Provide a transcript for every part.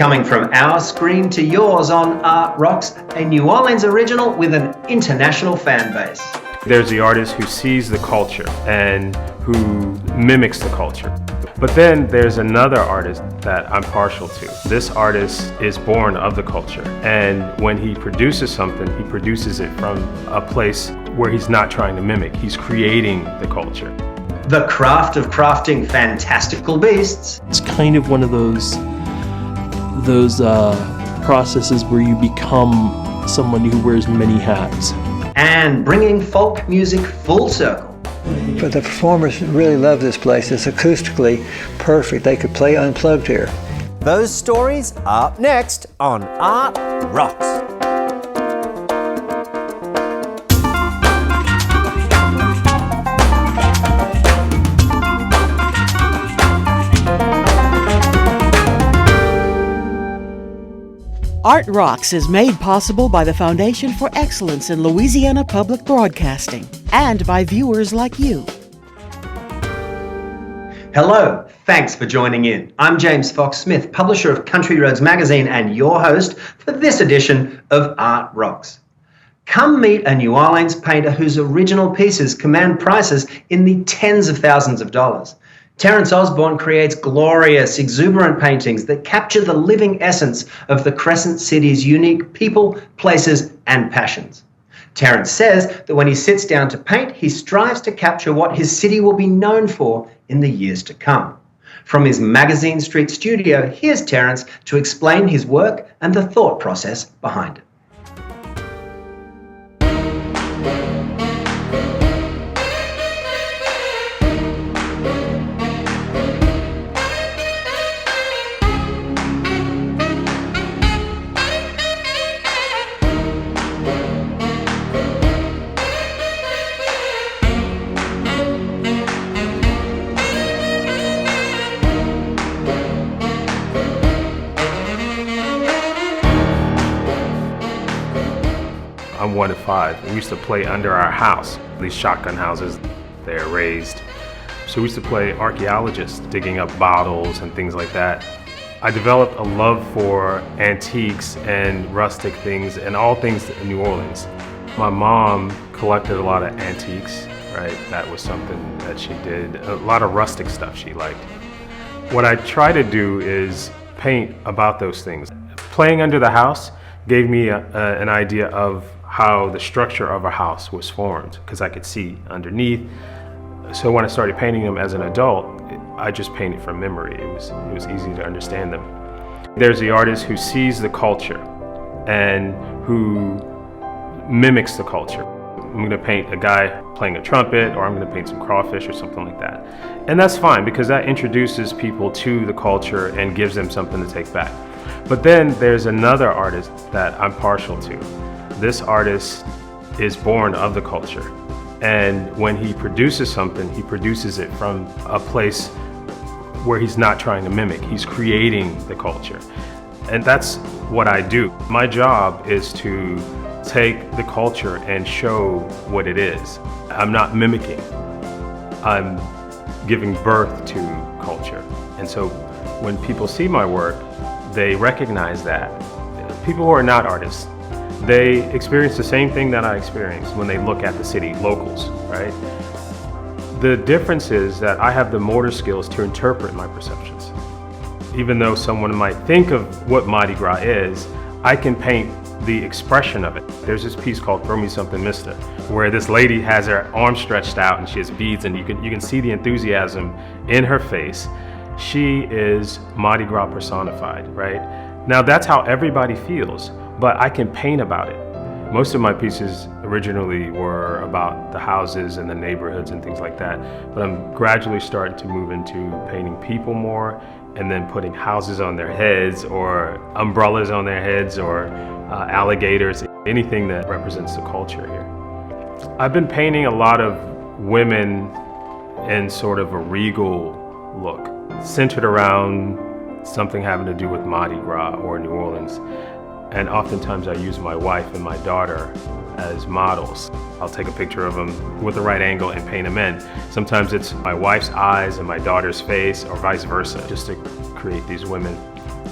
Coming from our screen to yours on Art Rocks, a New Orleans original with an international fan base. There's the artist who sees the culture and who mimics the culture. But then there's another artist that I'm partial to. This artist is born of the culture, and when he produces something, he produces it from a place where he's not trying to mimic. He's creating the culture. The craft of crafting fantastical beasts. It's kind of one of those processes where you become someone who wears many hats. And bringing folk music full circle. But the performers really love this place. It's acoustically perfect. They could play unplugged here. Those stories are up next on Art Rocks. Art Rocks is made possible by the Foundation for Excellence in Louisiana Public Broadcasting and by viewers like you. Hello, thanks for joining in. I'm James Fox Smith, publisher of Country Roads magazine and your host for this edition of Art Rocks. Come meet a New Orleans painter whose original pieces command prices in the tens of thousands of dollars. Terrance Osborne creates glorious, exuberant paintings that capture the living essence of the Crescent City's unique people, places, and passions. Terrance says that when he sits down to paint, he strives to capture what his city will be known for in the years to come. From his Magazine Street studio, here's Terrance to explain his work and the thought process behind it. I'm 1 of 5. We used to play under our house. These shotgun houses, they're raised. So we used to play archaeologists, digging up bottles and things like that. I developed a love for antiques and rustic things and all things in New Orleans. My mom collected a lot of antiques, right? That was something that she did. A lot of rustic stuff she liked. What I try to do is paint about those things. Playing under the house gave me an idea of how the structure of a house was formed, because I could see underneath. So when I started painting them as an adult, I just painted from memory. It was easy to understand them. There's the artist who sees the culture and who mimics the culture. I'm going to paint a guy playing a trumpet, or I'm going to paint some crawfish or something like that. And that's fine, because that introduces people to the culture and gives them something to take back. But then there's another artist that I'm partial to. This artist is born of the culture, and when he produces something, he produces it from a place where he's not trying to mimic. He's creating the culture, and that's what I do. My job is to take the culture and show what it is. I'm not mimicking. I'm giving birth to culture, and so when people see my work, they recognize that. People who are not artists, they experience the same thing that I experience when they look at the city, locals, right? The difference is that I have the motor skills to interpret my perceptions. Even though someone might think of what Mardi Gras is, I can paint the expression of it. There's this piece called Throw Me Something Mister, where this lady has her arm stretched out and she has beads, and you can see the enthusiasm in her face. She is Mardi Gras personified, right? Now that's how everybody feels, but I can paint about it. Most of my pieces originally were about the houses and the neighborhoods and things like that, but I'm gradually starting to move into painting people more, and then putting houses on their heads, or umbrellas on their heads, or alligators, anything that represents the culture here. I've been painting a lot of women in sort of a regal look, centered around something having to do with Mardi Gras or New Orleans. And oftentimes I use my wife and my daughter as models. I'll take a picture of them with the right angle and paint them in. Sometimes it's my wife's eyes and my daughter's face, or vice versa, just to create these women.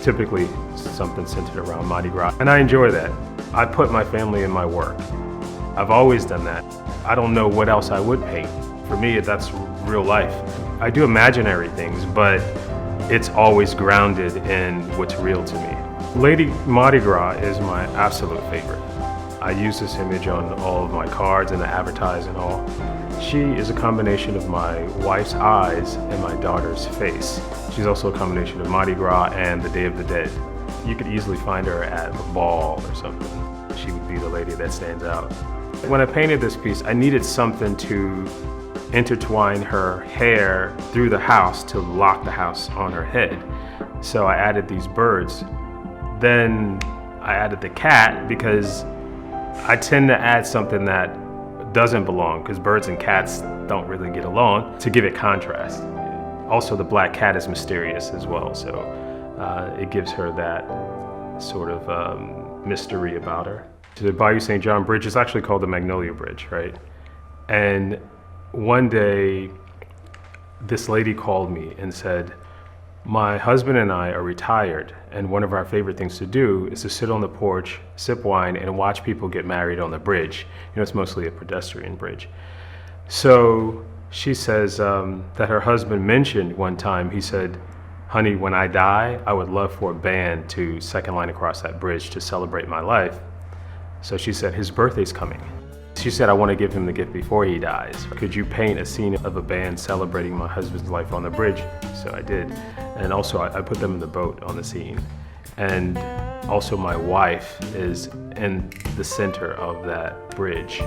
typically something centered around Mardi Gras, and I enjoy that. I put my family in my work. I've always done that. I don't know what else I would paint. For me, that's real life. I do imaginary things, but it's always grounded in what's real to me. Lady Mardi Gras is my absolute favorite. I use this image on all of my cards and the advertise and all. She is a combination of my wife's eyes and my daughter's face. She's also a combination of Mardi Gras and the Day of the Dead. You could easily find her at a ball or something. She would be the lady that stands out. When I painted this piece, I needed something to intertwine her hair through the house to lock the house on her head. So I added these birds. Then I added the cat because I tend to add something that doesn't belong, because birds and cats don't really get along, to give it contrast. Also, the black cat is mysterious as well, so it gives her that sort of mystery about her. The Bayou St. John Bridge is actually called the Magnolia Bridge, right? And one day, this lady called me and said, my husband and I are retired, and one of our favorite things to do is to sit on the porch, sip wine, and watch people get married on the bridge. You know, it's mostly a pedestrian bridge. So she says that her husband mentioned one time, he said, honey, when I die, I would love for a band to second line across that bridge to celebrate my life. So she said, his birthday's coming. She said, I want to give him the gift before he dies. Could you paint a scene of a band celebrating my husband's life on the bridge? So I did. And also I put them in the boat on the scene. And also my wife is in the center of that bridge.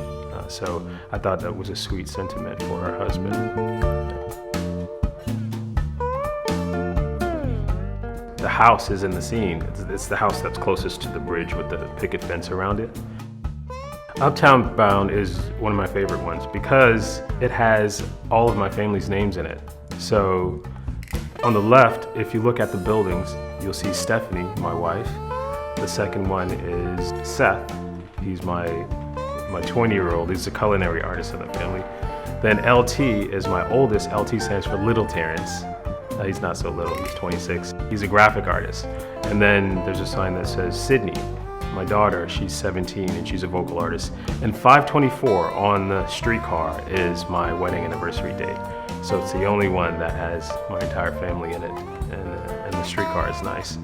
So I thought that was a sweet sentiment for her husband. The house is in the scene. It's the house that's closest to the bridge with the picket fence around it. Uptown Bound is one of my favorite ones because it has all of my family's names in it. So on the left, if you look at the buildings, you'll see Stephanie, my wife. The second one is Seth. He's my 20-year-old. He's a culinary artist in the family. Then LT is my oldest. LT stands for Little Terrance. He's not so little, he's 26. He's a graphic artist. And then there's a sign that says Sydney. My daughter, she's 17 and she's a vocal artist. And 524 on the streetcar is my wedding anniversary date. So it's the only one that has my entire family in it. And the streetcar is nice.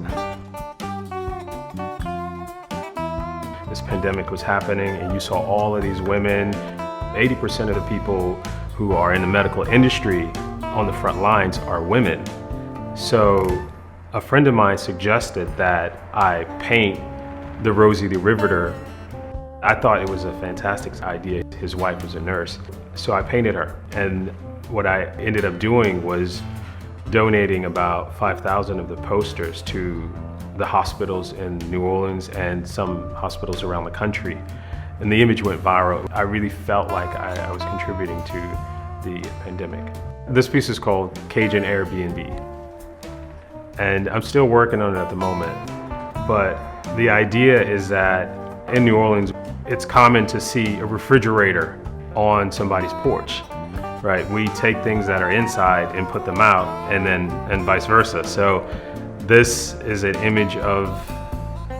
This pandemic was happening and you saw all of these women. 80% of the people who are in the medical industry on the front lines are women. So a friend of mine suggested that I paint the Rosie the Riveter. I thought it was a fantastic idea. His wife was a nurse, so I painted her. And what I ended up doing was donating about 5,000 of the posters to the hospitals in New Orleans and some hospitals around the country. And the image went viral. I really felt like I was contributing to the pandemic. This piece is called Cajun Airbnb. And I'm still working on it at the moment, but the idea is that in New Orleans, it's common to see a refrigerator on somebody's porch, right? We take things that are inside and put them out and vice versa. So this is an image of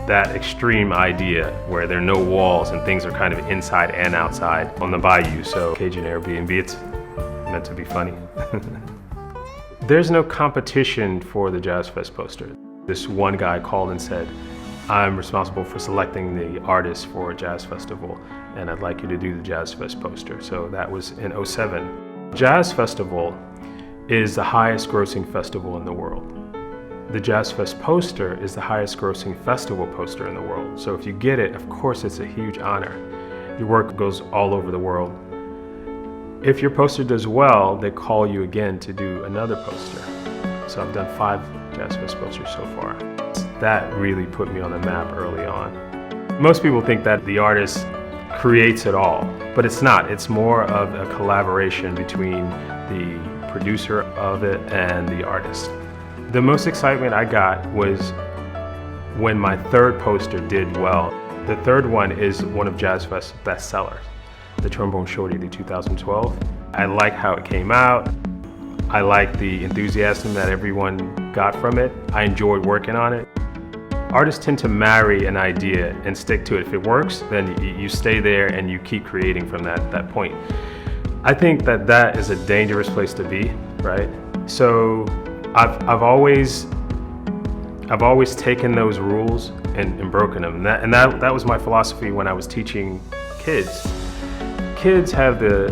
that extreme idea where there are no walls and things are kind of inside and outside on the bayou. So Cajun Airbnb, it's meant to be funny. There's no competition for the Jazz Fest poster. This one guy called and said, I'm responsible for selecting the artists for a jazz festival, and I'd like you to do the Jazz Fest poster. So that was in '07. Jazz Festival is the highest grossing festival in the world. The Jazz Fest poster is the highest grossing festival poster in the world. So if you get it, of course it's a huge honor. Your work goes all over the world. If your poster does well, they call you again to do another poster. So I've done 5 Jazz Fest posters so far. That really put me on the map early on. Most people think that the artist creates it all, but it's not. It's more of a collaboration between the producer of it and the artist. The most excitement I got was when my 3rd poster did well. The 3rd one is one of Jazz Fest's bestsellers, The Trombone Shorty, the 2012. I like how it came out. I like the enthusiasm that everyone got from it. I enjoyed working on it. Artists tend to marry an idea and stick to it. If it works, then you stay there and you keep creating from that point. I think that is a dangerous place to be, right? So I've always taken those rules and broken them. And that was my philosophy when I was teaching kids. Kids have the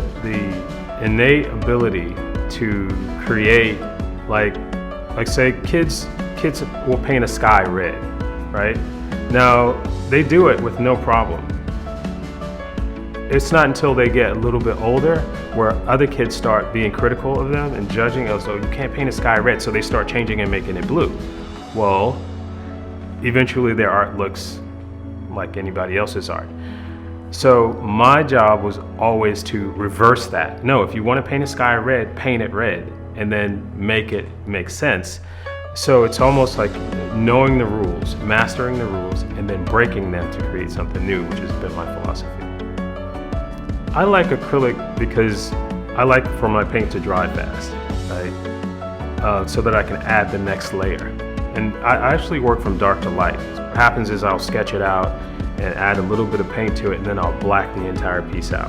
innate ability to create, like say kids will paint a sky red, right? Now, they do it with no problem. It's not until they get a little bit older where other kids start being critical of them and judging us, oh, you can't paint a sky red, so they start changing and making it blue. Well, eventually their art looks like anybody else's art. So my job was always to reverse that. No, if you want to paint a sky red, paint it red, and then make it make sense. So it's almost like knowing the rules, mastering the rules, and then breaking them to create something new, which has been my philosophy. I like acrylic because I like for my paint to dry fast, right? So that I can add the next layer. And I actually work from dark to light. What happens is I'll sketch it out and add a little bit of paint to it, and then I'll black the entire piece out.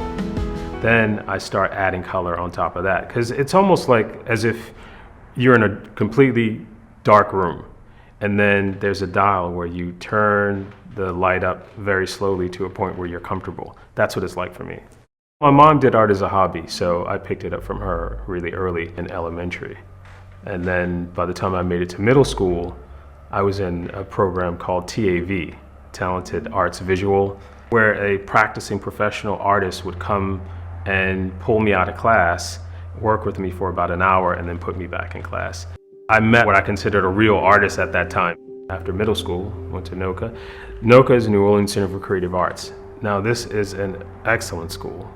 Then I start adding color on top of that, because it's almost like as if you're in a completely dark room, and then there's a dial where you turn the light up very slowly to a point where you're comfortable. That's what it's like for me. My mom did art as a hobby, so I picked it up from her really early in elementary. And then by the time I made it to middle school, I was in a program called TAV, Talented Arts Visual, where a practicing professional artist would come and pull me out of class, work with me for about an hour, and then put me back in class. I met what I considered a real artist at that time. After middle school, went to NOCA. NOCA is New Orleans Center for Creative Arts. Now, this is an excellent school.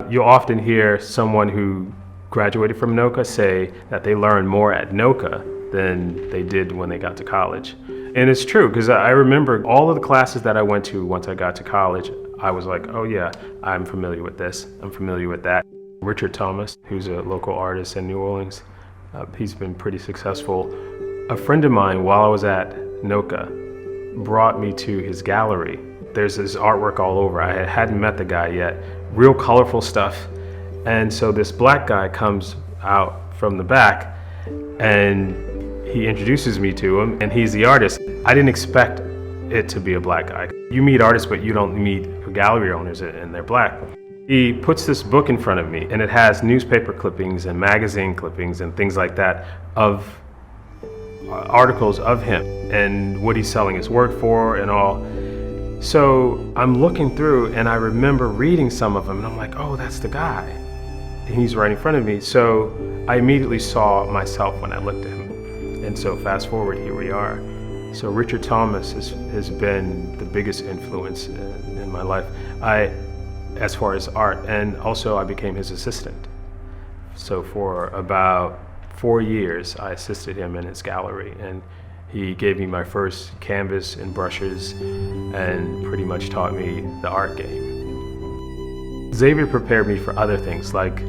You'll often hear someone who graduated from NOCA say that they learned more at NOCA than they did when they got to college. And it's true, because I remember all of the classes that I went to once I got to college, I was like, oh yeah, I'm familiar with this, I'm familiar with that. Richard Thomas, who's a local artist in New Orleans, he's been pretty successful. A friend of mine, while I was at NOCA, brought me to his gallery. There's this artwork all over. I hadn't met the guy yet. Real colorful stuff. And so this black guy comes out from the back and he introduces me to him, and he's the artist. I didn't expect it to be a black guy. You meet artists, but you don't meet gallery owners, and they're black. He puts this book in front of me, and it has newspaper clippings and magazine clippings and things like that of articles of him and what he's selling his work for and all. So I'm looking through, and I remember reading some of them, and I'm like, oh, that's the guy. And he's right in front of me. So I immediately saw myself when I looked at him. And so fast forward, here we are. So Richard Thomas has been the biggest influence in my life, as far as art, and also I became his assistant. So for about 4 years, I assisted him in his gallery, and he gave me my first canvas and brushes and pretty much taught me the art game. Xavier prepared me for other things, like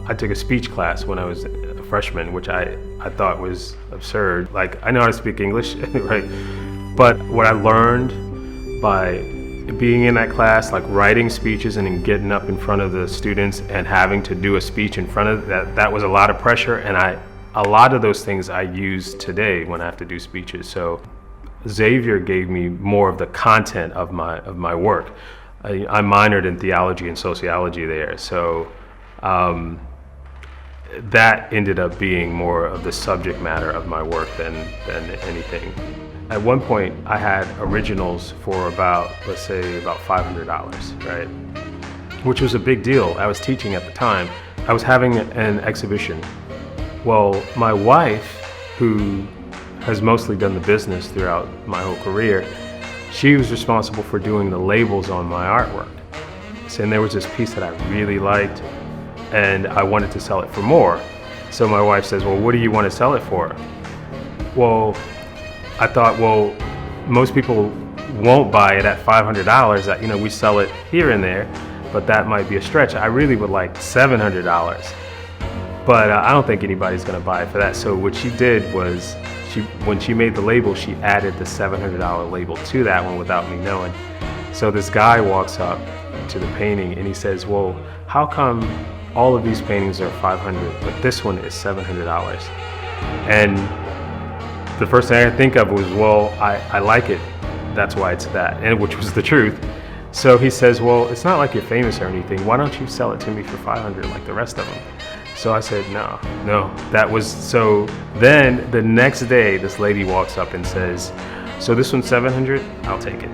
I took a speech class when I was a freshman, which I thought was absurd. Like, I know how to speak English, right? But what I learned by being in that class, like writing speeches and then getting up in front of the students and having to do a speech in front of that was a lot of pressure, and a lot of those things I use today when I have to do speeches. So Xavier gave me more of the content of my work. I minored in theology and sociology there, so that ended up being more of the subject matter of my work than anything. At one point, I had originals for about, let's say, about $500, right? Which was a big deal. I was teaching at the time. I was having an exhibition. Well, my wife, who has mostly done the business throughout my whole career, she was responsible for doing the labels on my artwork. So, and there was this piece that I really liked, and I wanted to sell it for more. So my wife says, well, what do you want to sell it for? Well, I thought, well, most people won't buy it at $500. That, you know, we sell it here and there, but that might be a stretch. I really would like $700. But I don't think anybody's gonna buy it for that. So what she did was when she made the label, she added the $700 label to that one without me knowing. So this guy walks up to the painting and he says, well, how come all of these paintings are $500, but this one is $700? And the first thing I think of was, well, I like it, that's why it's that, and which was the truth. So he says, well, it's not like you're famous or anything. Why don't you sell it to me for $500 like the rest of them? So I said, no. That was, so then the next day, this lady walks up and says, so this one's $700, I'll take it.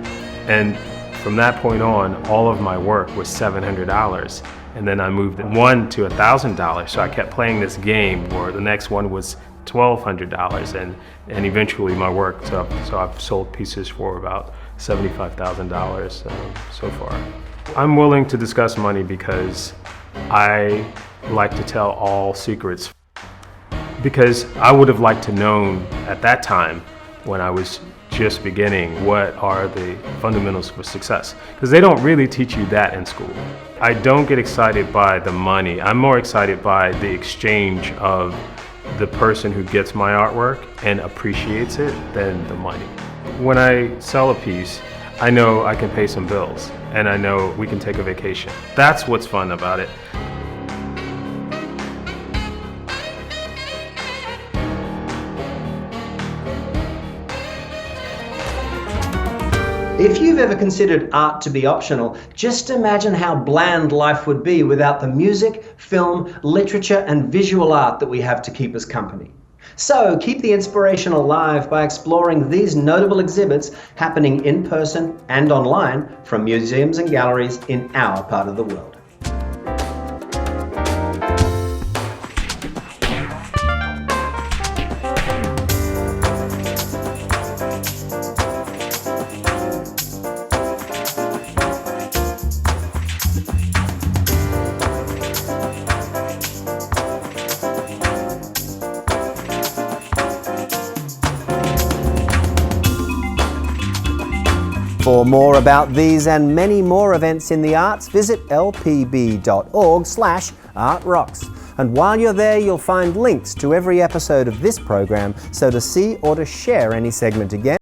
And from that point on, all of my work was $700. And then I moved one to $1,000. So I kept playing this game where the next one was $1,200, and eventually my work, so I've sold pieces for about $75,000 so far. I'm willing to discuss money because I like to tell all secrets, because I would have liked to known at that time when I was just beginning what are the fundamentals for success, because they don't really teach you that in school. I don't get excited by the money. I'm more excited by the exchange of the person who gets my artwork and appreciates it than the money. When I sell a piece, I know I can pay some bills and I know we can take a vacation. That's what's fun about it. If you've ever considered art to be optional, just imagine how bland life would be without the music, film, literature, and visual art that we have to keep us company. So keep the inspiration alive by exploring these notable exhibits happening in person and online from museums and galleries in our part of the world. For more about these and many more events in the arts, visit lpb.org/artrocks. And while you're there, you'll find links to every episode of this program, so to see or to share any segment again,